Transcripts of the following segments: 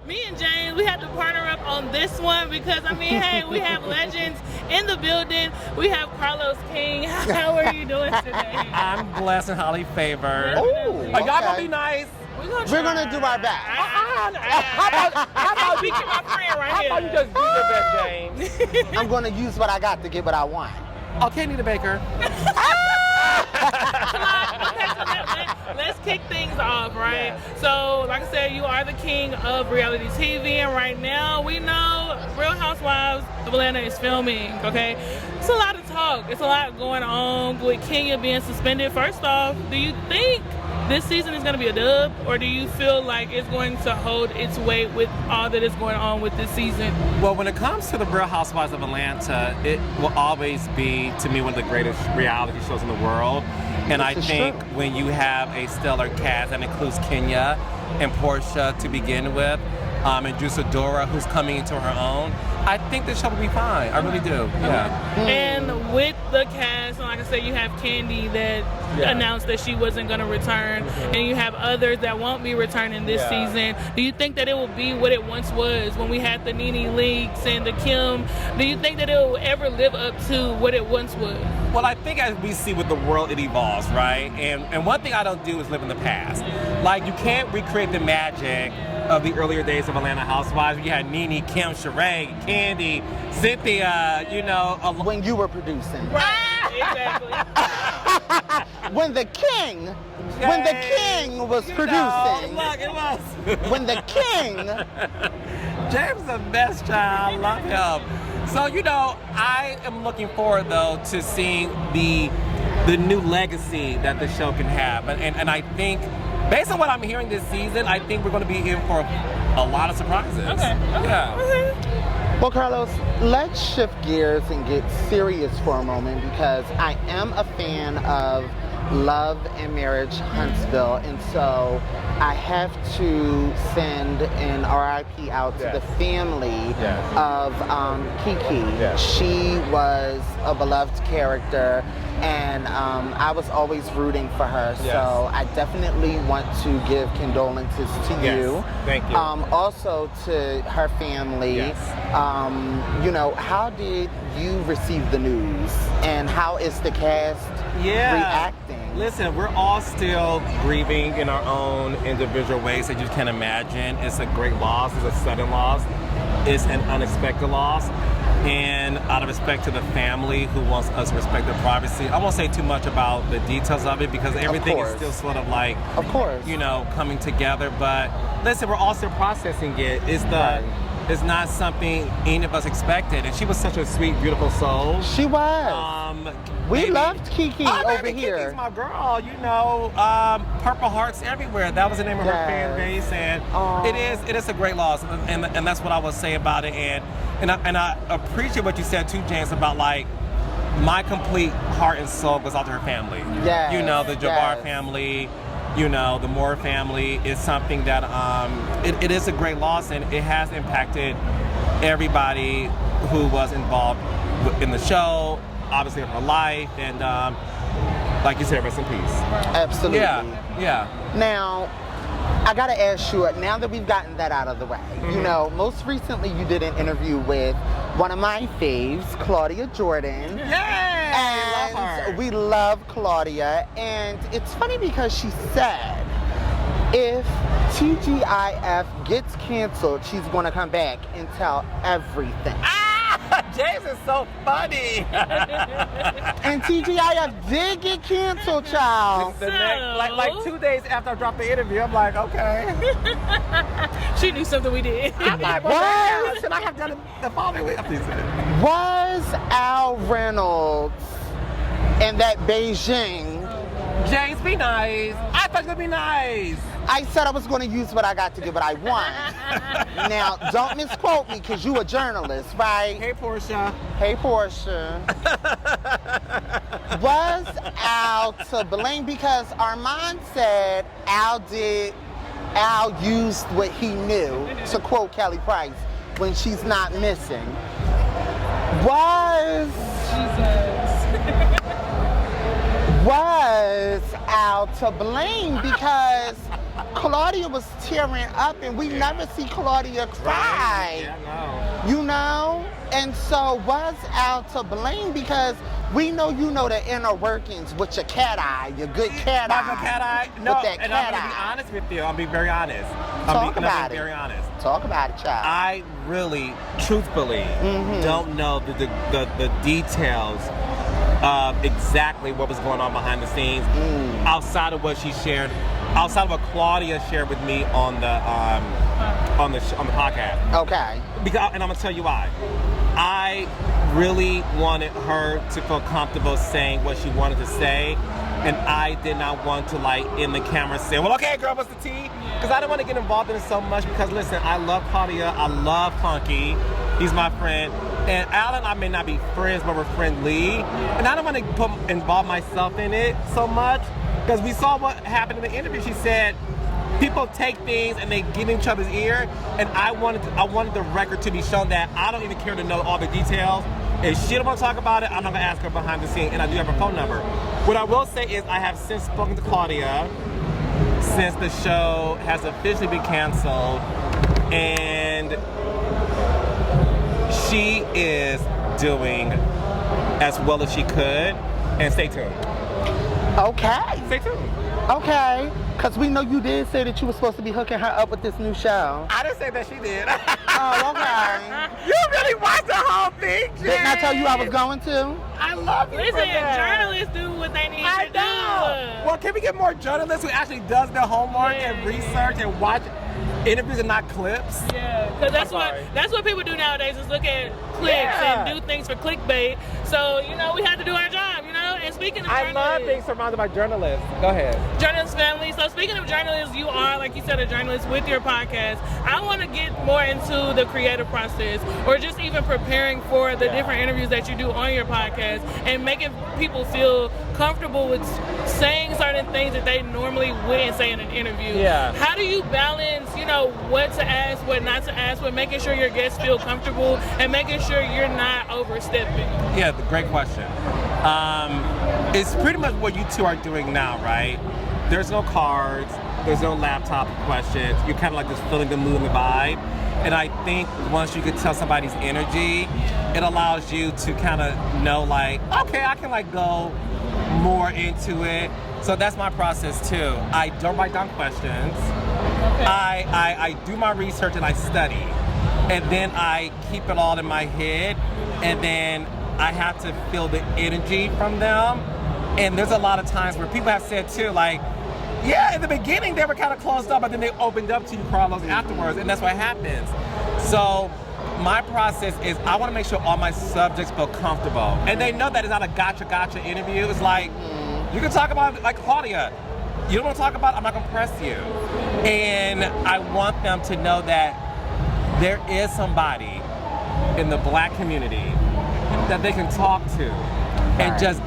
me and James, we had to partner up on this one because, I mean, hey, we have legends in the building. We have Carlos King. How are you doing today? I'm blessed and highly favored. Ooh, Are y'all gonna be nice? We're gonna do our best. How about we keep my friend right How here. about you just do your best, James? I'm gonna use what I got to get what I want. Okay, Nita Baker. Let's kick things off, right? Yes. So, like I said, you are the king of reality TV, and right now we know Real Housewives of Atlanta is filming, okay? It's a lot of talk. It's a lot going on with Kenya being suspended. First off, do you think this season is going to be a dub, or do you feel like it's going to hold its weight with all that is going on with this season? Well, when it comes to the Real Housewives of Atlanta, it will always be, to me, one of the greatest reality shows in the world. And I think when you have a stellar cast that includes Kenya and Portia to begin with, and Jusadora, who's coming into her own, I think this show will be fine. I really do. Yeah. And with the cast, like I said, you have Candy that announced that she wasn't going to return, and you have others that won't be returning this season. Do you think that it will be what it once was when we had the Nene Leakes and the Kim? Do you think that it will ever live up to what it once was? Well, I think as we see with the world, it evolves, right? And one thing I don't do is live in the past. Like, you can't recreate the magic of the earlier days of Atlanta Housewives. You had Nene, Kim, Sheree, Candy, Cynthia, you know. When you were producing. Right, exactly. When the king was producing. Look, it was. When the king. James is the best child. I love him. So, you know, I am looking forward, though, to seeing the new legacy that the show can have. And I think, based on what I'm hearing this season, I think we're going to be in for a lot of surprises. Okay. Yeah. Well, Carlos, let's shift gears and get serious for a moment because I am a fan of Love and Marriage Huntsville, and so I have to send an RIP out to the family of Kiki. She was a beloved character, and I was always rooting for her, so I definitely want to give condolences to you. Thank you. Also to her family. You know, how did you receive the news, and how is the cast reacting? Listen, we're all still grieving in our own individual ways that you can imagine. It's a great loss. It's a sudden loss. It's an unexpected loss. And out of respect to the family who wants us to respect their privacy, I won't say too much about the details of it because everything is still sort of like, you know, coming together. But listen, we're all still processing it. It's not something any of us expected. And she was such a sweet, beautiful soul. She was. We loved Kiki over here. Kiki's my girl, you know. Purple Hearts everywhere. That was the name of her fan base, and it is a great loss, and that's what I would say about it. And I appreciate what you said too, James, about like my complete heart and soul goes out to her family. Yes. You know, the Jabbar family. You know, the Moore family is something that it is a great loss, and it has impacted everybody who was involved in the show, obviously in her life, and like you said, rest in peace. Absolutely. Yeah. Now, I gotta ask you, now that we've gotten that out of the way, you know, most recently you did an interview with one of my faves, Claudia Jordan. I love her. We love Claudia, and it's funny because she said if TGIF gets canceled, she's gonna come back and tell everything. James is so funny. And TGIF did get canceled, child. Like 2 days after I dropped the interview, I'm like, okay. She knew something we did. I'm like, well, listen, I have done it the following week. Was Al Reynolds in that Beijing? James, be nice. I thought you would be nice. I said I was going to use what I got to get what I want. Now, don't misquote me because you a journalist, right? Hey, Portia. Hey, Portia. Was Al to blame? Because Armand said Al used what he knew, to quote Kelly Price, when she's not missing. Was Al to blame? Because Claudia was tearing up, and we never see Claudia cry. Yeah, You know? And so was Al to blame? Because we know you know the inner workings with your cat eye, your good cat eye. Not the cat eye. No, with that and cat I'm going to be eye. honest with you. I'll be very honest. Talk about it. Very honest. Talk about it, child. I really, truthfully, don't know the details of exactly what was going on behind the scenes, outside of what she shared, outside of what Claudia shared with me on the podcast. Okay. Because, and I'm gonna tell you why. I really wanted her to feel comfortable saying what she wanted to say, and I did not want to, like, in the camera say, well, okay, girl, what's the tea? Because I didn't want to get involved in it so much, because, listen, I love Claudia, I love Funky, he's my friend, and Al and I may not be friends, but we're friendly, and I don't want to involve myself in it so much, because we saw what happened in the interview. She said, people take things and they get in each other's ear, and I wanted the record to be shown that I don't even care to know all the details. If she don't want to talk about it, I'm not going to ask her behind the scenes, and I do have her phone number. What I will say is I have since spoken to Claudia since the show has officially been canceled, and she is doing as well as she could, and stay tuned. Okay. Stay tuned. Okay. Because we know you did say that you were supposed to be hooking her up with this new show. I didn't say that she did. Oh, okay. You really watched the whole thing, Jay. Didn't I tell you I was going to? I love you. Listen, journalists do what they need to do. Well, can we get more journalists who actually does their homework and research and watch interviews and not clips? Yeah, because that's what people do nowadays is look at clicks and do things for clickbait. So, you know, we have to do our job, you know? And speaking of I love being surrounded by journalists. Go ahead. Journalist family. So speaking of journalists, you are, like you said, a journalist with your podcast. I want to get more into the creative process, or just even preparing for the different interviews that you do on your podcast, and making people feel comfortable with saying certain things that they normally wouldn't say in an interview. Yeah. How do you balance, you know, what to ask, what not to ask, with making sure your guests feel comfortable and making sure you're not overstepping? Yeah, great question. It's pretty much what you two are doing now, right? There's no cards, there's no laptop questions. You're kind of like just feeling the mood and the vibe. And I think once you can tell somebody's energy, it allows you to kind of know, like, okay, I can like go more into it. So that's my process too. I don't write down questions. Okay. I do my research and I study. And then I keep it all in my head. And then I have to feel the energy from them. And there's a lot of times where people have said too, like, yeah, in the beginning they were kind of closed up, but then they opened up to you, Carlos, afterwards, and that's what happens. So my process is I want to make sure all my subjects feel comfortable. And they know that it's not a gotcha interview. It's like, you can talk about, like Claudia, you don't want to talk about, I'm not going to press you. And I want them to know that there is somebody in the Black community that they can talk to, and just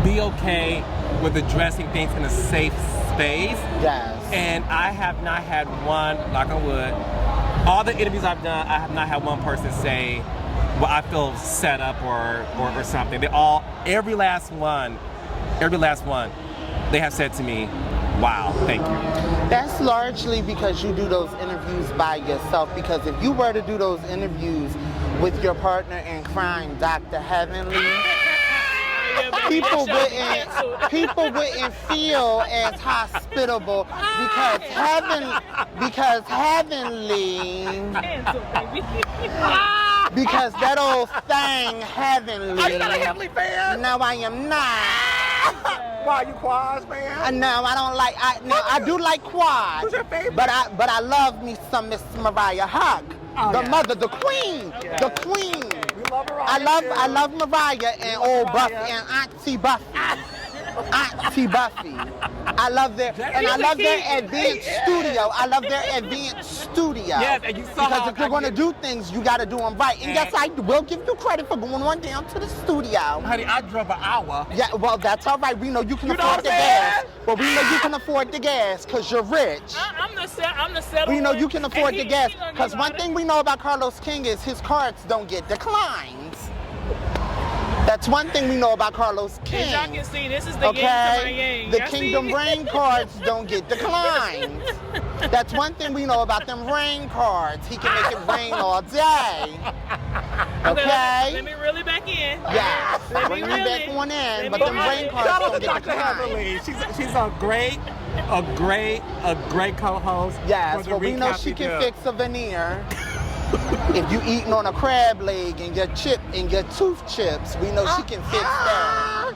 be okay with addressing things in a safe space. Yes. And I have not had one, knock on wood, all the interviews I've done, I have not had one person say, well, I feel set up or something. They all, every last one, they have said to me, wow, thank you. That's largely because you do those interviews by yourself, because if you were to do those interviews with your partner in crime, Dr. Heavenly, people wouldn't feel as hospitable because that old thing Heavenly. Are you not a Heavenly fan? No, I am not. Why, you Quads fan? No, I don't like. I do like Quad. Who's your favorite? But I love me some Miss Mariah Huck, the mother, the queen, the queen. We love Mariah. I love Mariah and old Buffy and Auntie Buffy. Auntie Buffy. I love their advanced studio. I love their advanced studio. Yes, and you saw because if you're going to do things, you got to do them right. And yes, I will give you credit for going on down to the studio. Honey, I drove an hour. Yeah, well, that's all right. We know you can afford the gas. But we know you can afford the gas because you're rich. I'm the settler. We know you can afford the gas. Because one thing we know about Carlos King is his cards don't get declines. That's one thing we know about Carlos King. As y'all can see, this is the yin to my yang. The Y'all Kingdom see? Rain cards don't get declined. That's one thing we know about them rain cards. He can make it rain all day. Okay? Let me reel it back in. Yeah. Let Bring me me reel back it. one in, Let but me them reel rain it. cards Shout out don't to get Dr. declined. Heatherly. She's a great co-host. Yes, for the well, we know recap she can do. fix a veneer. If you eating on a crab leg and your tooth chips, we know she can fix that.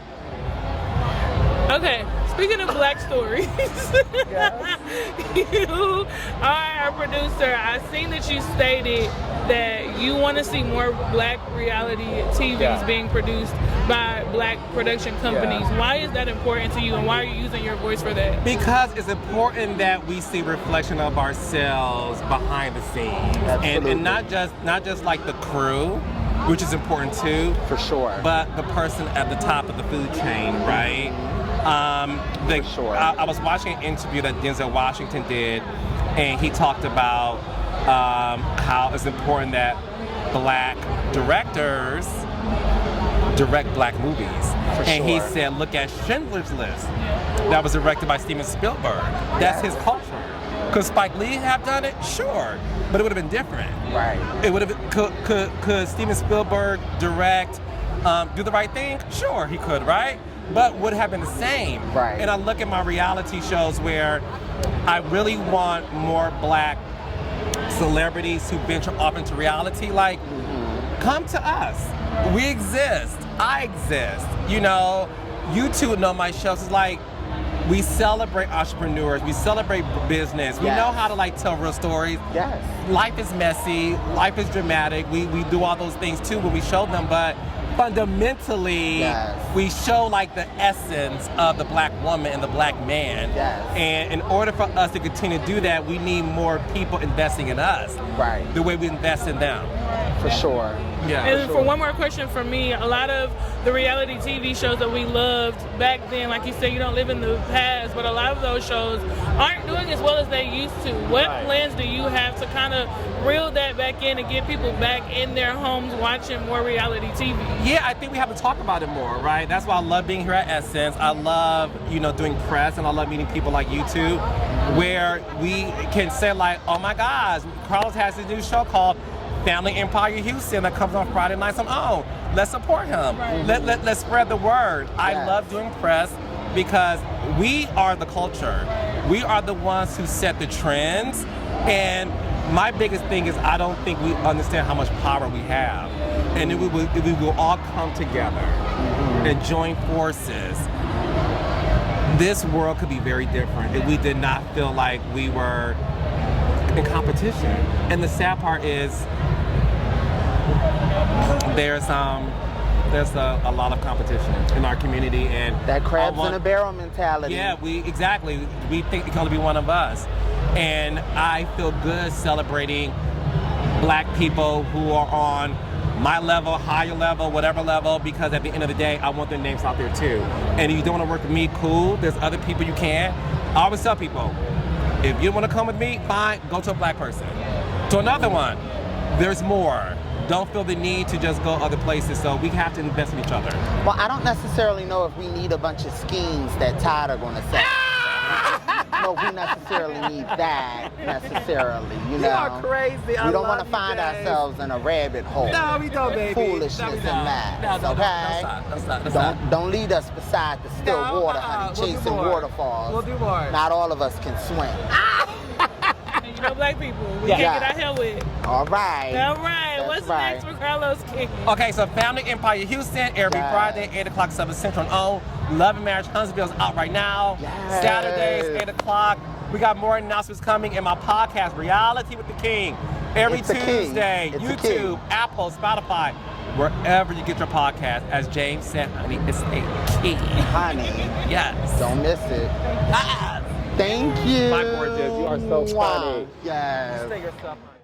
Okay, speaking of black stories, you are a producer. I seen that you stated that you want to see more black reality TVs being produced by black production companies. Why is that important to you, and why are you using your voice for that? Because it's important that we see reflection of ourselves behind the scenes, and not just like the crew, which is important too, For sure. but the person at the top of the food chain, right? For sure. I was watching an interview that Denzel Washington did, and he talked about how it's important that black directors direct black movies. And he said, look at Schindler's List. That was directed by Steven Spielberg. That's his culture. Could Spike Lee have done it? Sure. But it would have been different. Right. It would have. Could Steven Spielberg direct Do the Right Thing? Sure, he could, right? But would have been the same. Right. And I look at my reality shows where I really want more black celebrities who venture off into reality. Like, come to us. We exist. I exist. You know, you two know my shows. It's like, we celebrate entrepreneurs. We celebrate business. We know how to like tell real stories. Yes. Life is messy. Life is dramatic. We do all those things too when we show them. But fundamentally, we show like the essence of the black woman and the black man. Yes. And in order for us to continue to do that, we need more people investing in us. Right. The way we invest in them. For sure. Yeah. And for one more question from me, a lot of the reality TV shows that we loved back then, like you said, you don't live in the past, but a lot of those shows aren't doing as well as they used to. What plans do you have to kind of reel that back in and get people back in their homes watching more reality TV? Yeah, I think we have to talk about it more, right? That's why I love being here at Essence. I love, doing press, and I love meeting people like you two, where we can say like, oh my gosh, Carlos has this new show called Family Empire Houston that comes on Friday nights on OWN. Let's support him. Let's spread the word. I love doing press because we are the culture. We are the ones who set the trends. And my biggest thing is I don't think we understand how much power we have. And if we will all come together and join forces, this world could be very different if we did not feel like we were in competition. And the sad part is there's a lot of competition in our community, and that crabs in a barrel mentality. Yeah, we think it can only be one of us, and I feel good celebrating black people who are on my level, higher level, whatever level, because at the end of the day, I want their names out there too. And if you don't want to work with me, cool. There's other people you can. I always tell people, if you want to come with me, fine, go to a black person. To another one, there's more. Don't feel the need to just go other places, so we have to invest in each other. Well, I don't necessarily know if we need a bunch of schemes that Todd are going to set. No, we necessarily need that, necessarily, you know. You are crazy. We don't want to find ourselves in a rabbit hole. No, we don't, baby. Foolishness no, we and don't. madness, No, okay? stop. Don't lead us beside the still water, honey, We'll chasing do more. waterfalls. We'll do more. Not all of us can swim. And you know, black people, we can't get our hell wet. All right. All right. That's What's right. next for Carlos King? Okay, so Family Empire Houston, every Friday, 8 o'clock, 7 Central on OWN. Love and Marriage Huntsville is out right now. Yes. Saturdays, 8 o'clock. We got more announcements coming in my podcast, Reality with the King. Every It's a Tuesday, king. It's a YouTube, king. Apple, Spotify, wherever you get your podcast. As James said, honey, it's a key. Honey, Yes. don't miss it. Ah. Thank you. My gorgeous, you are so funny. Yes. Stay yourself, honey.